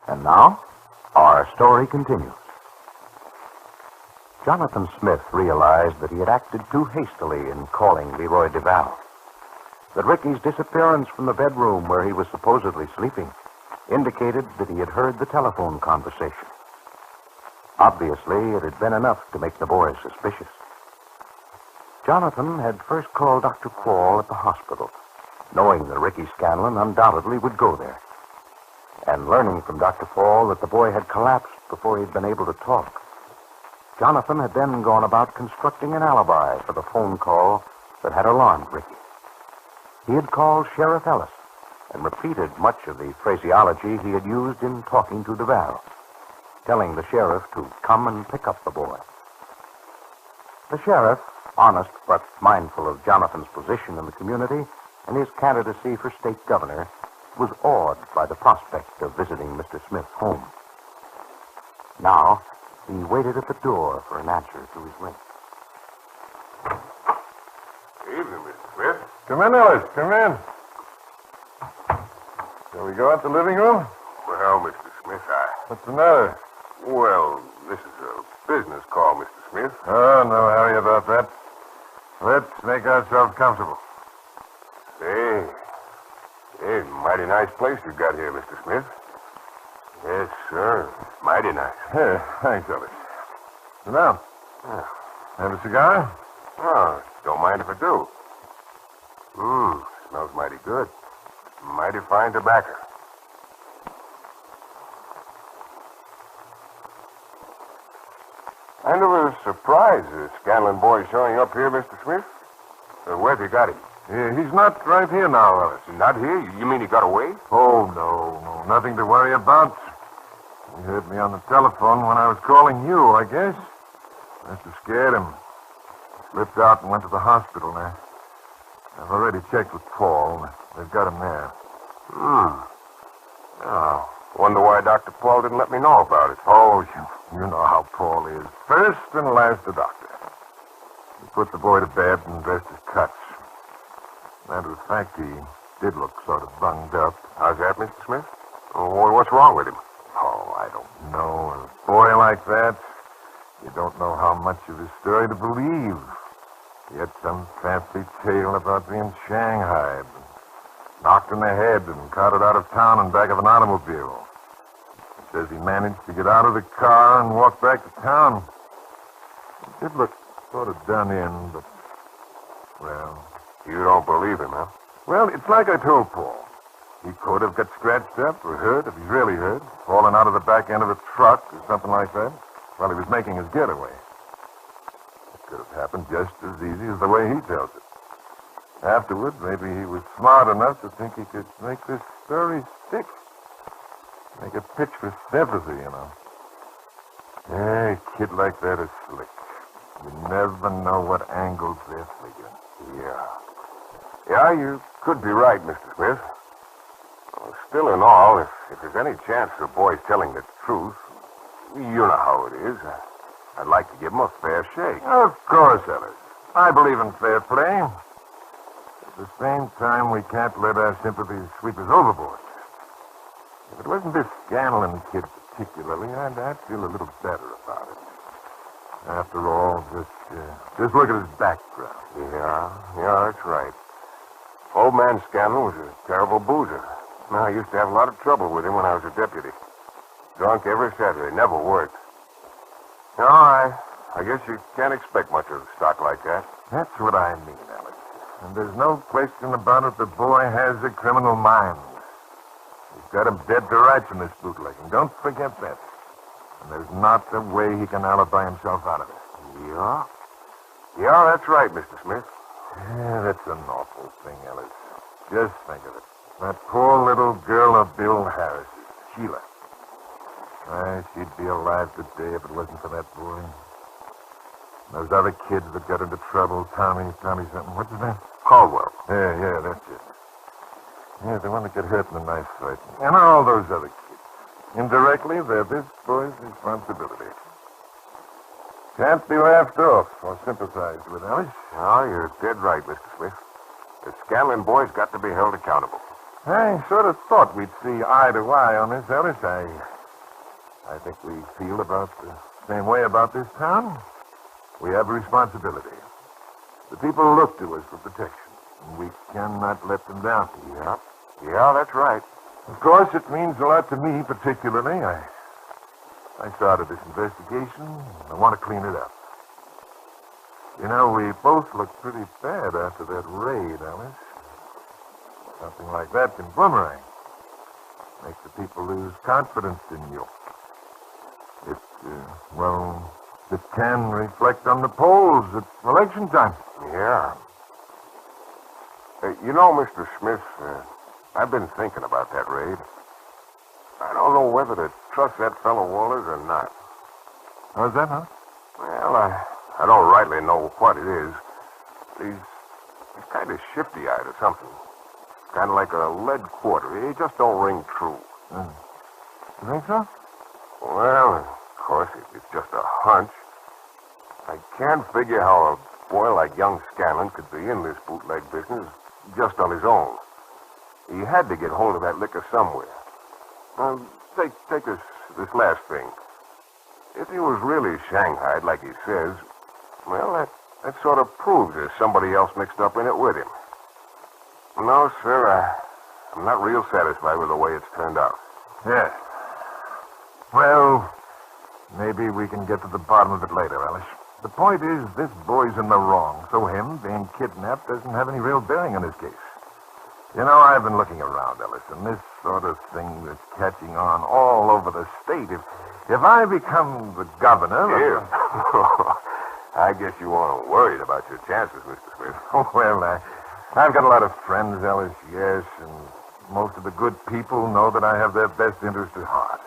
And now, our story continues. Jonathan Smith realized that he had acted too hastily in calling Leroy DeVal. That Ricky's disappearance from the bedroom where he was supposedly sleeping indicated that he had heard the telephone conversation. Obviously, it had been enough to make the boys suspicious. Jonathan had first called Dr. Paul at the hospital, knowing that Ricky Scanlon undoubtedly would go there. And learning from Dr. Paul that the boy had collapsed before he'd been able to talk, Jonathan had then gone about constructing an alibi for the phone call that had alarmed Ricky. He had called Sheriff Ellis and repeated much of the phraseology he had used in talking to DeVal, telling the sheriff to come and pick up the boy. The sheriff, honest but mindful of Jonathan's position in the community and his candidacy for state governor, was awed by the prospect of visiting Mr. Smith's home. Now, he waited at the door for an answer to his ring. Evening, Mr. Smith. Come in, Ellis. Come in. Shall we go out the living room? Well, Mr. Smith, What's the matter? Well, this is a business call, Mr. Smith. Oh, no hurry about that. Let's make ourselves comfortable. Say, mighty nice place you got here, Mr. Smith. Yes, sir. Mighty nice. Here, thanks, Ellis. Sit down. Have a cigar? Oh, don't mind if I do. Smells mighty good. Mighty fine tobacco. Kind of a surprise, the Scanlon boy showing up here, Mr. Smith. Where've you got him? He's not right here now, Ellis. Not here? You mean he got away? Oh, no. Nothing to worry about. He heard me on the telephone when I was calling you, I guess. Must have scared him. Slipped out and went to the hospital now. I've already checked with Paul. They've got him there. Oh, wonder why Dr. Paul didn't let me know about it. Oh, you know how Paul is. First and last a doctor. He put the boy to bed and dressed his cuts. Matter of fact, he did look sort of bunged up. How's that, Mr. Smith? Oh, what's wrong with him? Oh, I don't know. A boy like that, you don't know how much of his story to believe. He had some fancy tale about being shanghaied, knocked in the head, and carted out of town in back of an automobile. He says he managed to get out of the car and walk back to town. He did look sort of done in, but, well... You don't believe him, huh? Well, it's like I told Paul. He could have got scratched up or hurt, if he's really hurt, fallen out of the back end of a truck or something like that while he was making his getaway. It could have happened just as easy as the way he tells it. Afterward, maybe he was smart enough to think he could make this story stick. Make a pitch for sympathy, you know. Yeah, a kid like that is slick. You never know what angles they're figuring. Yeah, you could be right, Mr. Smith. Well, still in all, if there's any chance the boy's telling the truth, you know how it is. I'd like to give him a fair shake. Of course, Ellis. I believe in fair play. At the same time, we can't let our sympathies sweep us overboard. If it wasn't this Scanlon kid particularly, I'd feel a little better about it. After all, just look at his background. Yeah, that's right. Old man Scanlon was a terrible boozer. I used to have a lot of trouble with him when I was a deputy. Drunk every Saturday, never worked. No, I guess you can't expect much of stock like that. That's what I mean, Alex. And there's no question about it, the boy has a criminal mind. He's got him dead to rights in this bootlegging. Don't forget that. And there's not a way he can alibi himself out of it. Yeah? Yeah, that's right, Mr. Smith. Yeah, that's an awful thing, Ellis. Just think of it. That poor little girl of Bill Harris's, Sheila. Why, she'd be alive today if it wasn't for that boy. Those other kids that got into trouble, Tommy something. What's his name? Caldwell. Yeah, that's it. Yeah, the one that got hurt in the knife fight. And all those other kids. Indirectly, they're this boy's responsibility. Can't be laughed off or sympathized with, Alice. Oh, you're dead right, Mr. Smith. The Scanlon boy's got to be held accountable. I sort of thought we'd see eye to eye on this, Alice. I I think we feel about the same way about this town. We have a responsibility. The people look to us for protection, and we cannot let them down. Yeah, that's right. Of course, it means a lot to me, particularly. I started this investigation, and I want to clean it up. You know, we both look pretty bad after that raid, Alice. Something like that can boomerang. Makes the people lose confidence in you. It can reflect on the polls at election time. Yeah. You know, Mr. Smith, I've been thinking about that raid. I don't know whether to trust that fellow Walters or not. How's that, huh? Well, I don't rightly know what it is. He's kind of shifty-eyed or something. Kind of like a lead quarter. He just don't ring true. You think so? Well, of course, it's just a hunch. I can't figure how a boy like young Scanlon could be in this bootleg business just on his own. He had to get hold of that liquor somewhere. Take this last thing. If he was really shanghaied like he says, well, that sort of proves there's somebody else mixed up in it with him. No, sir, I'm not real satisfied with the way it's turned out. Yeah. Well, maybe we can get to the bottom of it later, Alice. The point is, this boy's in the wrong, so him being kidnapped doesn't have any real bearing on his case. You know, I've been looking around, Ellis, and this sort of thing that's catching on all over the state. If I become the governor... Here. I guess you aren't worried about your chances, Mr. Smith. Well, I've got a lot of friends, Ellis, yes, and most of the good people know that I have their best interest at heart.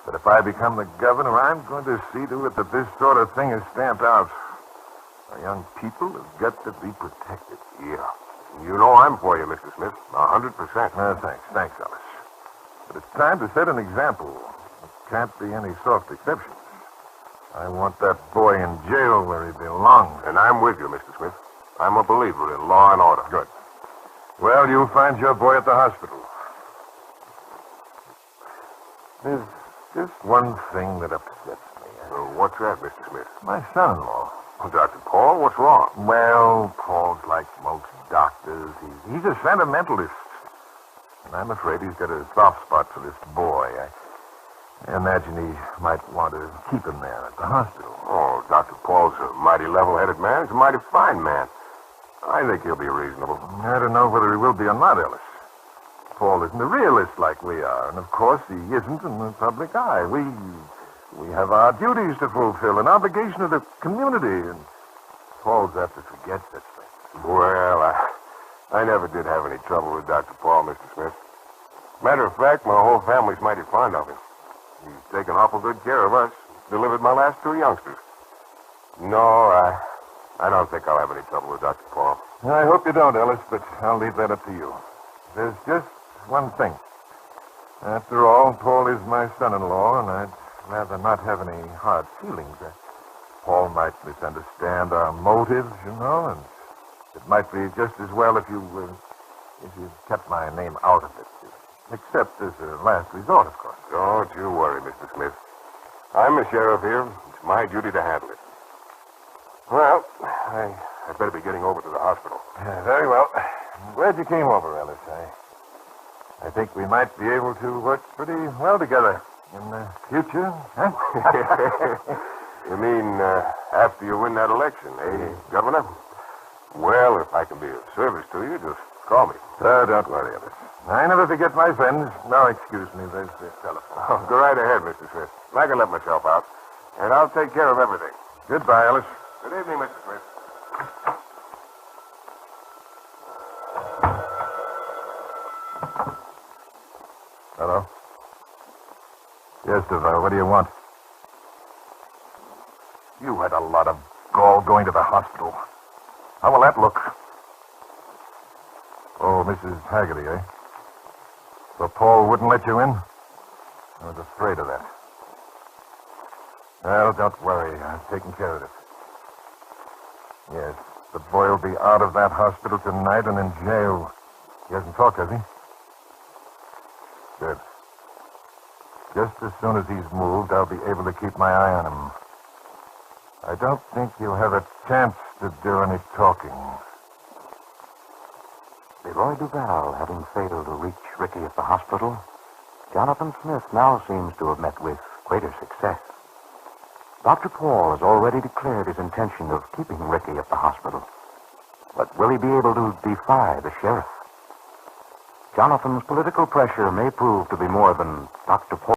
But if I become the governor, I'm going to see to it that this sort of thing is stamped out. Our young people have got to be protected. Yeah. You know I'm for you, Mr. Smith. 100%. Thanks, Ellis. But it's time to set an example. There can't be any soft exceptions. I want that boy in jail where he belongs. And I'm with you, Mr. Smith. I'm a believer in law and order. Good. Well, you'll find your boy at the hospital. There's just one thing that upsets me. What's that, Mr. Smith? My son-in-law. Oh, Dr. Paul, what's wrong? Well, Paul's like most doctors. He's a sentimentalist. And I'm afraid he's got a soft spot for this boy. I imagine he might want to keep him there at the hospital. Oh, Dr. Paul's a mighty level-headed man. He's a mighty fine man. I think he'll be reasonable. I don't know whether he will be or not, Ellis. Paul isn't a realist like we are, and of course he isn't in the public eye. We have our duties to fulfill, an obligation to the community, and Paul's apt to forget such things. Well, I never did have any trouble with Dr. Paul, Mr. Smith. Matter of fact, my whole family's mighty fond of him. He's taken awful good care of us. Delivered my last 2 youngsters. No, I don't think I'll have any trouble with Dr. Paul. I hope you don't, Ellis, but I'll leave that up to you. There's just one thing. After all, Paul is my son-in-law, and I'd rather not have any hard feelings. Paul might misunderstand our motives, you know, and it might be just as well if you kept my name out of it. Except as a last resort, of course. Don't you worry, Mr. Smith. I'm the sheriff here. It's my duty to handle it. Well, I'd better be getting over to the hospital. Very well. I'm glad you came over, Ellis. I think we might be able to work pretty well together in the future, huh? You mean after you win that election, eh, Governor? Well, if I can be of service to you, just call me. Don't worry, Ellis. I never forget my friends. No, excuse me, there's the telephone. Oh, go right ahead, Mr. Smith. I can let myself out, and I'll take care of everything. Goodbye, Ellis. Good evening, Mr. Smith. Hello? Yes, Devoe, what do you want? You had a lot of gall going to the hospital. How will that look? Oh, Mrs. Haggerty, eh? So Paul wouldn't let you in? I was afraid of that. Well, don't worry. I've taken care of it. Yes, the boy will be out of that hospital tonight and in jail. He hasn't talked, has he? Good. Just as soon as he's moved, I'll be able to keep my eye on him. I don't think you'll have a chance to do any talking. Leroy Duval having failed to reach Ricky at the hospital, Jonathan Smith now seems to have met with greater success. Dr. Paul has already declared his intention of keeping Ricky at the hospital. But will he be able to defy the sheriff? Jonathan's political pressure may prove to be more than Dr. Paul